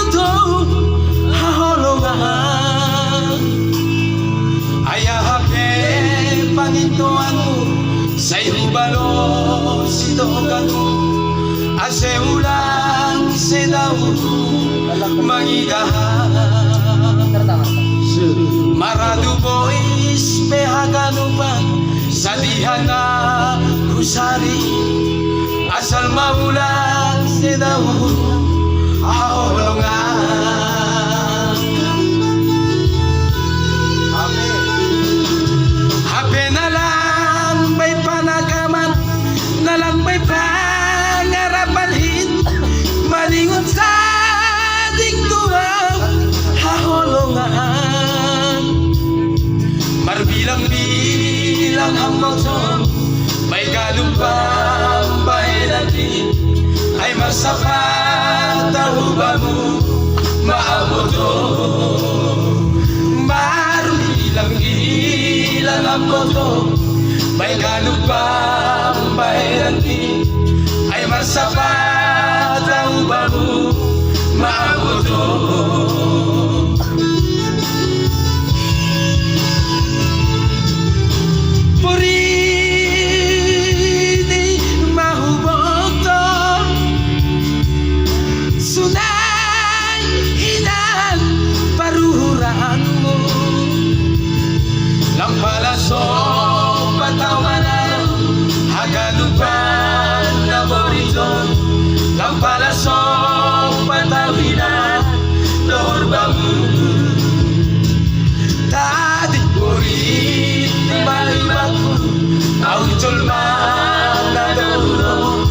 to haholongan. Ayahape pangintuan mo sa irubalo si Dogan mo. Ase ulang sedaw mangidahan. Maradu boys pehaganupan sa dihana husari. Asal maulang sedaw haholongan. Hape na lang may panagaman, na lang may pangarapanhin, malingon sa dingduang haholongan. Marbilang-bilang ang mausong, may galumpang bahilatin, ay masapat ang uba mo maamoto. Marbilang-bilang ang mausong, may galumpang bahilatin, ay masapat ang uba mo maamoto. Lampalasong patawanan, hagalupan na borizon. Lampalasong patawinan, dorbangun. Tadi borit di balibaku, aujol mana dahulu.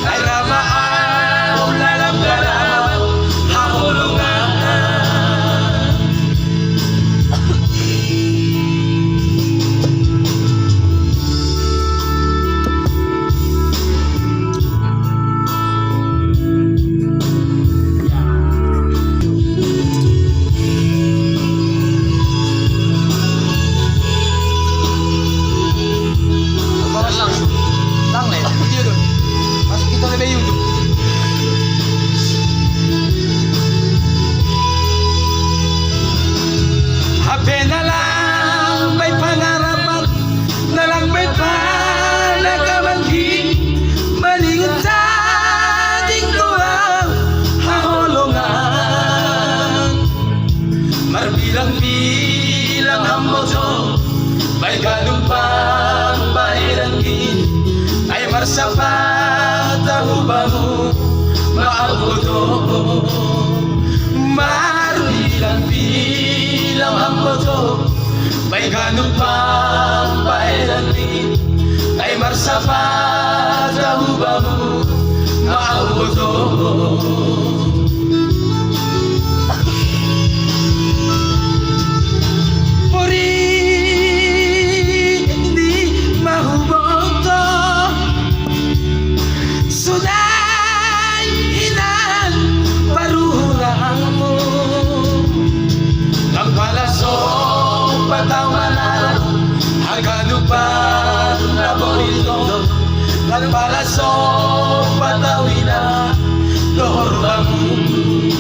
Ay ramaan lalam dalam haholongan. Hape na lang may pangarapan, na lang may panagamanhin, malingon sa dingduang haholongan. Marbilang-bilang ang moso, may galumpang bahirangin, ay marsapat ang uba mo maamoto. Marbilang-bilang ang moso, may galumpang bahirangin, ay marsapat ang uba mo maamoto. Lampalasong patawanan, hagalupan na borizon. Lampalasong patawinan, dorbangun.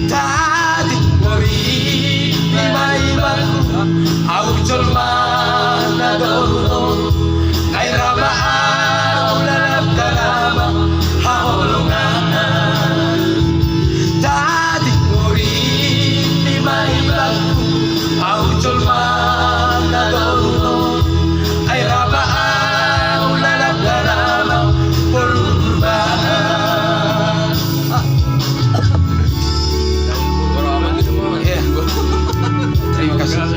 Tadi borit di balibaku, aujol mana dahulu. Ay ramaan lalam dalam haholongan. Tadi borit di balibaku, aujol mana dahulu. Ay ramaan lalam dalam perubahan. Terima kasih.